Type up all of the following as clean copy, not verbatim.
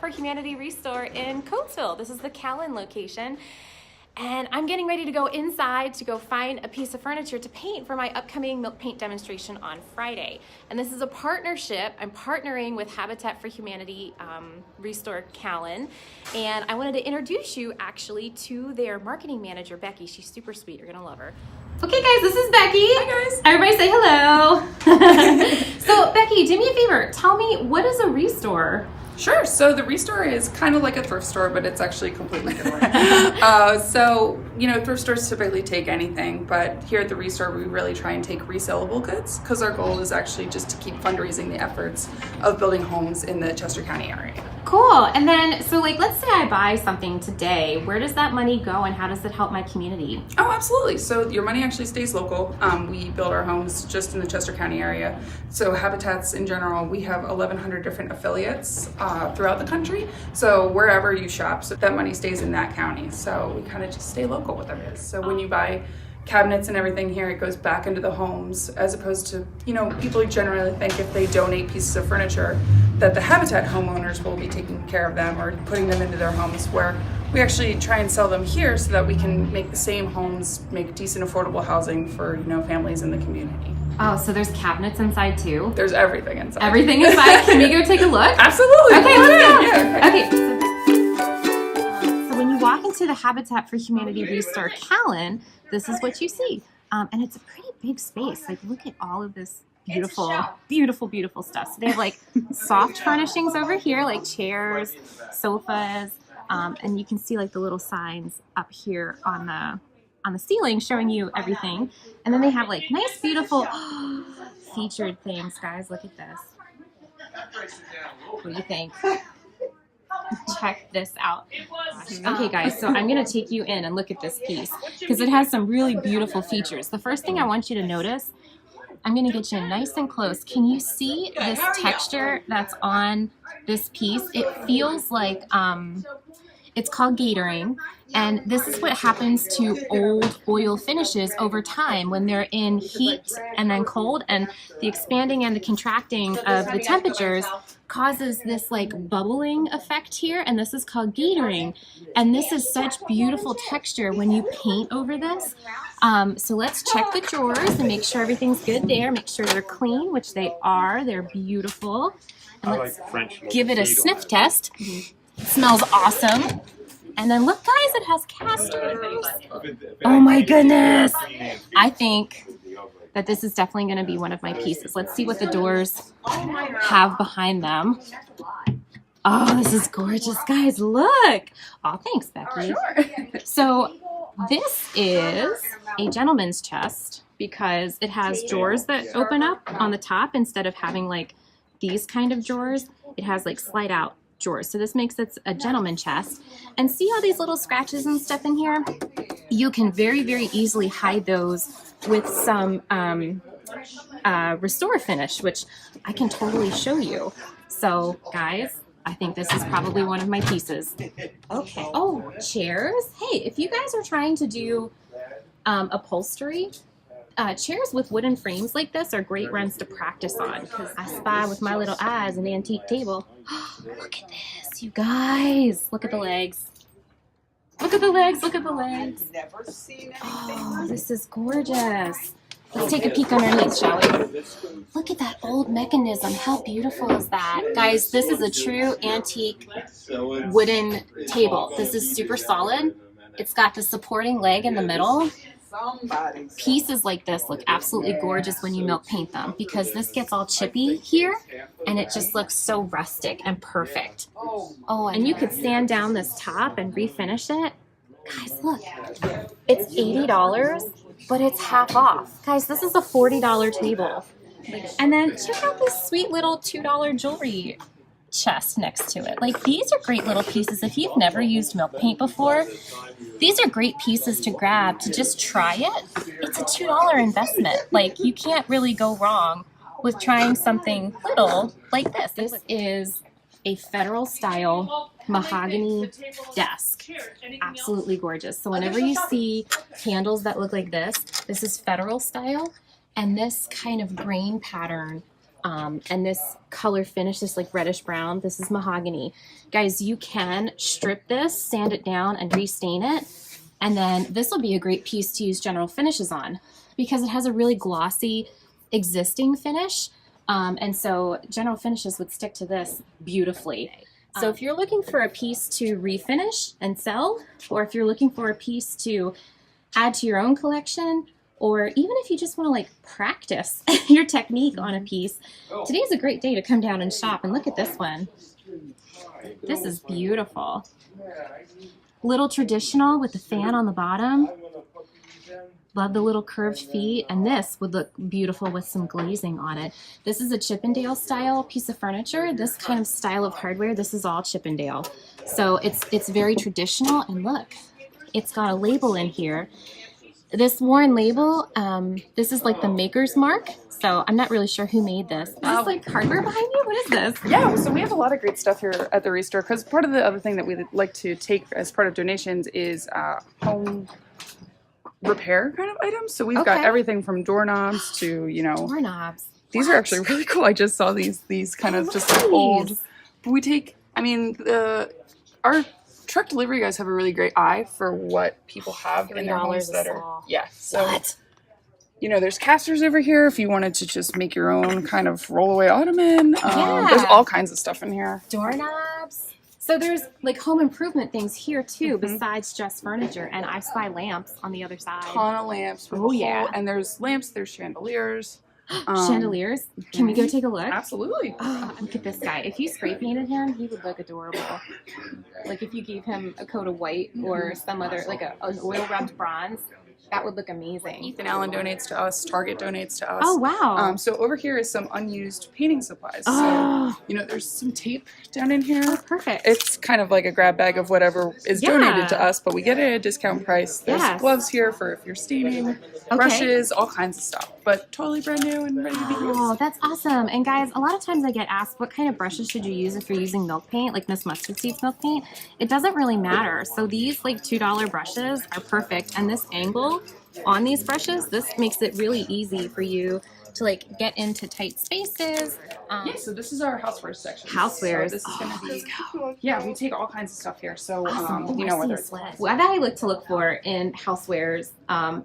for Humanity ReStore in Coatesville. This is the Caln location. And I'm getting ready to go inside to go find a piece of furniture to paint for my upcoming milk paint demonstration on Friday. And this is a partnership. I'm partnering with Habitat for Humanity ReStore Caln. And I wanted to introduce you actually to their marketing manager, Becky. She's super sweet. You're gonna love her. Okay guys, this is Becky. Hi guys. Everybody say hello. So Becky, do me a favor. Tell me, what is a restore? Sure. So the ReStore is kind of like a thrift store, but it's actually completely different. So, you know, thrift stores typically take anything, but here at the ReStore, we really try and take resellable goods because our goal is actually just to keep fundraising the efforts of building homes in the Chester County area. Cool. And then, so like, let's say I buy something today. Where does that money go and how does it help my community? Oh, absolutely. So your money actually stays local. We build our homes just in the Chester County area. So Habitats in general, we have 1,100 different affiliates throughout the country. So wherever you shop, so that money stays in that county. So we kind of just stay local with everything. So when you buy cabinets and everything here, it goes back into the homes, as opposed to, you know, people generally think if they donate pieces of furniture that the Habitat homeowners will be taking care of them or putting them into their homes, where we actually try and sell them here so that we can make the same homes make decent affordable housing for, you know, families in the community. Oh, so there's cabinets inside too? There's everything inside. Everything inside? Can we go take a look? Absolutely. Okay, let's go. Yeah. Okay. So when you walk into the Habitat for Humanity ReStore Caln, this is what you see. And it's a pretty big space. Like, look at all of this beautiful, beautiful, beautiful stuff. So they have like soft furnishings over here, like chairs, sofas, and you can see like the little signs up here on the ceiling showing you everything. And then they have like nice, beautiful featured things. Guys, look at this. What do you think? Check this out. Okay guys, so I'm going to take you in and look at this piece because it has some really beautiful features. The first thing I want you to notice, I'm going to get you nice and close. Can you see this texture that's on this piece? It feels like, it's called gatoring, and this is what happens to old oil finishes over time when they're in heat and then cold, and the expanding and the contracting of the temperatures causes this like bubbling effect here, and this is called gatoring, and this is such beautiful texture when you paint over this. So let's check the drawers and make sure everything's good there, make sure they're clean, which they are. They're beautiful. And let's give it a sniff test. It smells awesome. And then look guys, it has casters. Oh my goodness. I think that this is definitely going to be one of my pieces. Let's see what the doors have behind them. Oh, this is gorgeous, guys. Look. Oh, thanks, Becky. So this is a gentleman's chest because it has drawers that open up on the top instead of having like these kind of drawers. It has like slide out drawers. So this makes it a gentleman chest. And see all these little scratches and stuff in here? You can very, very easily hide those with some restore finish, which I can totally show you. So guys, I think this is probably one of my pieces. Okay. Oh, chairs. Hey, if you guys are trying to do upholstery, chairs with wooden frames like this are great ones to practice on because I spy with my little eyes an antique table. Look at this, you guys. Look at the legs. Look at the legs. Look at the legs. Oh, this is gorgeous. Let's take a peek underneath, shall we? Look at that old mechanism. How beautiful is that? Guys, this is a true antique wooden table. This is super solid. It's got the supporting leg in the middle. Pieces like this look absolutely gorgeous when you milk paint them because this gets all chippy here and it just looks so rustic and perfect. Oh, and you could sand down this top and refinish it. Guys, look. It's $80, but it's half off. Guys, this is a $40 table. And then check out this sweet little $2 jewelry chest next to it. Like, these are great little pieces. If you've never used milk paint before, these are great pieces to grab to just try it. It's a $2 investment. Like, you can't really go wrong with trying something little like this. This is a federal style mahogany desk. Absolutely gorgeous. So whenever you see handles that look like this is federal style, and this kind of grain pattern And this color finish, this like reddish brown, this is mahogany. Guys, you can strip this, sand it down, and restain it. And then this will be a great piece to use general finishes on because it has a really glossy existing finish. And so general finishes would stick to this beautifully. So if you're looking for a piece to refinish and sell, or if you're looking for a piece to add to your own collection, or even if you just want to like practice your technique on a piece, today's a great day to come down and shop. And look at this one. This is beautiful. Little traditional with the fan on the bottom. Love the little curved feet, and this would look beautiful with some glazing on it. This is a Chippendale style piece of furniture. This kind of style of hardware, this is all Chippendale. So it's very traditional, and look, it's got a label in here. This worn label, this is like the maker's mark. So I'm not really sure who made this. Is this like hardware behind you? What is this? Yeah, so we have a lot of great stuff here at the ReStore because part of the other thing that we like to take as part of donations is home repair kind of items. So we've got everything from doorknobs to, you know, doorknobs. These are actually really cool. I just saw these kind of just like old. But we take, I mean, our truck delivery guys have a really great eye for what people have in their homes that are. Yeah. So, you know, there's casters over here if you wanted to just make your own kind of rollaway ottoman. There's all kinds of stuff in here. Doorknobs. So there's like home improvement things here too, besides just furniture. And I spy lamps on the other side. Ton of lamps. Oh yeah. And there's lamps. There's chandeliers. Chandeliers. Can we go take a look? Absolutely. Oh, look at this guy. If you spray painted him, he would look adorable. Like if you gave him a coat of white or some other, like an oil rubbed bronze, that would look amazing. Ethan Allen donates to us. Target donates to us. Oh, wow. So over here is some unused painting supplies. So, you know, there's some tape down in here. Oh, perfect. It's kind of like a grab bag of whatever is donated to us, but we get it at a discount price. There's gloves here for if you're staining, brushes, all kinds of stuff, but totally brand new and ready to be used. Oh, that's awesome. And guys, a lot of times I get asked, what kind of brushes should you use if you're using milk paint, like Miss Mustard Seeds milk paint? It doesn't really matter. So these like $2 brushes are perfect. And this angle on these brushes, this makes it really easy for you to like get into tight spaces. Yeah, so this is our housewares section. Housewares. So this is going to be, yeah, we take all kinds of stuff here. So, you know, whether it's what I like to look for in housewares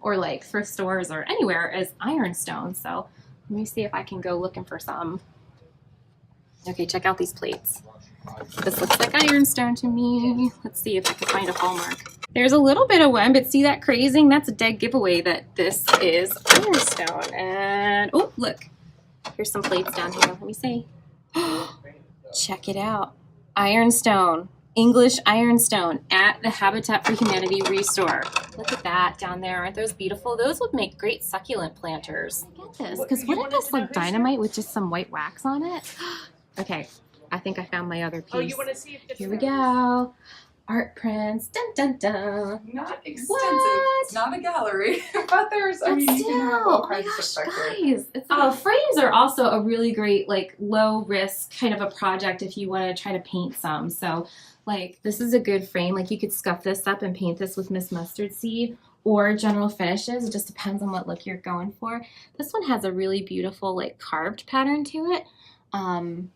or like thrift stores or anywhere is ironstone. So let me see if I can go looking for some. Okay, check out these plates. This looks like ironstone to me. Let's see if I can find a hallmark. There's a little bit of one, but see that crazing? That's a dead giveaway that this is ironstone. And, oh, look. Here's some plates down here. Let me see. Check it out. Ironstone. English ironstone at the Habitat for Humanity ReStore. Look at that down there. Aren't those beautiful? Those would make great succulent planters. Get this. Because wouldn't this look dynamite with just some white wax on it? Okay. I think I found my other piece. Oh, you want to see if it's here we go. Art prints, dun dun dun. Not extensive. What? It's not a gallery, but there's. I mean, you can have all kinds of stuff back there. Guys, frames are also a really great, like, low risk kind of a project if you want to try to paint some. So, like, this is a good frame. Like, you could scuff this up and paint this with Miss Mustard Seed or general finishes. It just depends on what look you're going for. This one has a really beautiful, like, carved pattern to it. And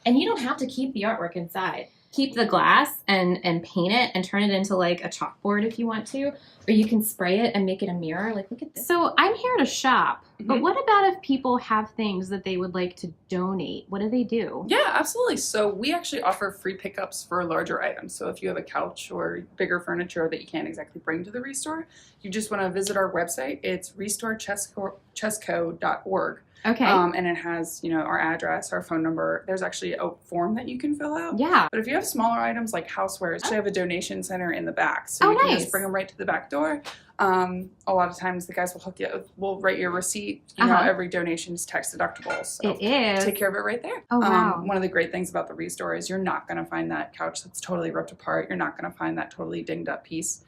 you don't have to keep the artwork inside. Keep the glass and paint it and turn it into like a chalkboard if you want to, or you can spray it and make it a mirror. Like, look at this. So I'm here to shop, but what about if people have things that they would like to donate? What do they do? Yeah, absolutely. So we actually offer free pickups for larger items. So if you have a couch or bigger furniture that you can't exactly bring to the ReStore, you just want to visit our website. It's restorechessco.org. Okay. And it has, you know, our address, our phone number. There's actually a form that you can fill out. Yeah. But if you have smaller items like housewares, we have a donation center in the back. So you can just bring them right to the back door. A lot of times the guys will hook you, will write your receipt. You know, every donation is tax deductible. So it is. Take care of it right there. Oh, wow. One of the great things about the ReStore is you're not going to find that couch that's totally ripped apart. You're not going to find that totally dinged up piece.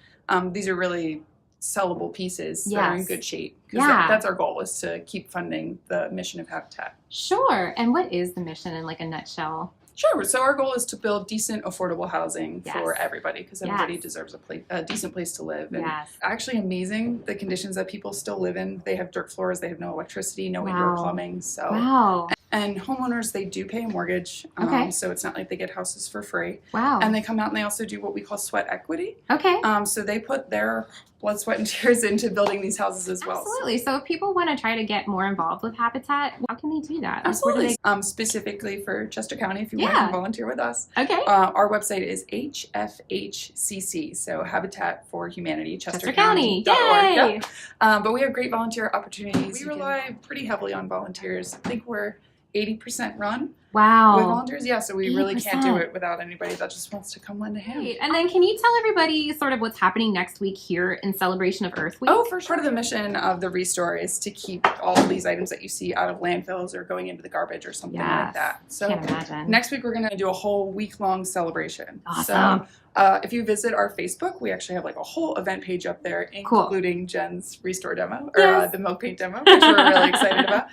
These are really sellable pieces that are in good shape. Because that's our goal, is to keep funding the mission of Habitat. Sure. And what is the mission in like a nutshell? Sure. So our goal is to build decent, affordable housing for everybody, because everybody deserves a decent place to live. And actually amazing the conditions that people still live in. They have dirt floors. They have no electricity, no indoor plumbing. So And homeowners, they do pay a mortgage. Okay. So it's not like they get houses for free. Wow. And they come out and they also do what we call sweat equity. Okay. So they put their blood, sweat, and tears into building these houses as well. Absolutely. So if people want to try to get more involved with Habitat, how can they do that? Absolutely. Specifically for Chester County, if you want to volunteer with us. Okay. Our website is HFHCC, so Habitat for Humanity, Chester County. Yay! But we have great volunteer opportunities. We rely pretty heavily on volunteers. I think we're 80% run Wow. with volunteers. Yeah, so we really 80%. can't do it without anybody that just wants to come lend a hand. Great. And then can you tell everybody sort of what's happening next week here in celebration of Earth Week? Oh, for sure. Part of the mission of the Restore is to keep all of these items that you see out of landfills or going into the garbage or something like that. So can't imagine. Next week we're going to do a whole week-long celebration. Awesome. So if you visit our Facebook, we actually have like a whole event page up there, including Jen's Restore demo, or the milk paint demo, which we're really excited about.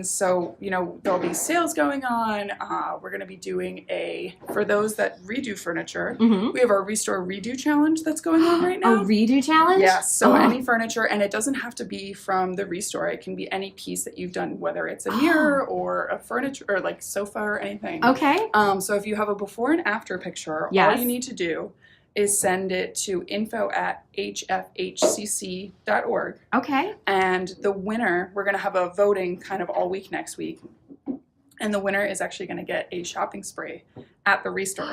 So, you know, there'll be sales going on. We're going to be doing for those that redo furniture, we have our Restore Redo Challenge that's going on right now. A redo challenge? Yes. So any furniture, and it doesn't have to be from the Restore. It can be any piece that you've done, whether it's a mirror or a furniture or like sofa or anything. Okay. So if you have a before and after picture, all you need to do is send it to info@hfhcc.org. Okay. And the winner, we're going to have a voting kind of all week next week. And the winner is actually going to get a shopping spree at the Restore.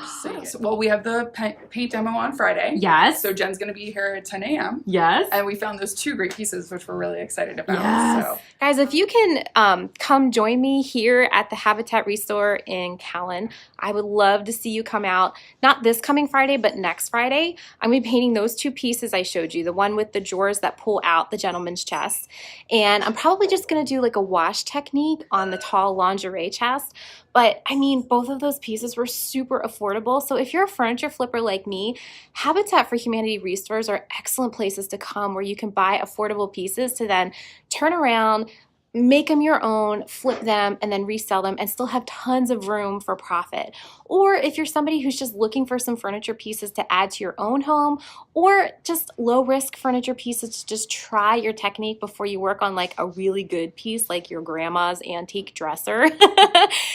Well, we have the paint demo on Friday. Yes. So Jen's going to be here at 10 a.m. Yes. And we found those 2 great pieces, which we're really excited about. Yes. So. Guys, if you can come join me here at the Habitat ReStore in Caln, I would love to see you come out. Not this coming Friday, but next Friday. I'm going to be painting those 2 pieces I showed you, the one with the drawers that pull out the gentleman's chest. And I'm probably just going to do like a wash technique on the tall lingerie chest. But I mean, both of those pieces were super affordable. So if you're a furniture flipper like me, Habitat for Humanity Restores are excellent places to come where you can buy affordable pieces to then turn around, make them your own, flip them, and then resell them and still have tons of room for profit. Or if you're somebody who's just looking for some furniture pieces to add to your own home, or just low-risk furniture pieces to just try your technique before you work on like a really good piece like your grandma's antique dresser.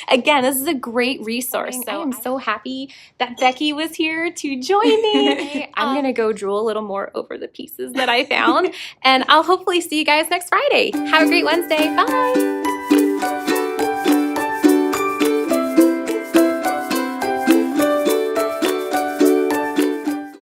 Again, this is a great resource. So I am so happy that Becky was here to join me. I'm gonna go drool a little more over the pieces that I found, and I'll hopefully see you guys next Friday. Have a great Wednesday. Bye.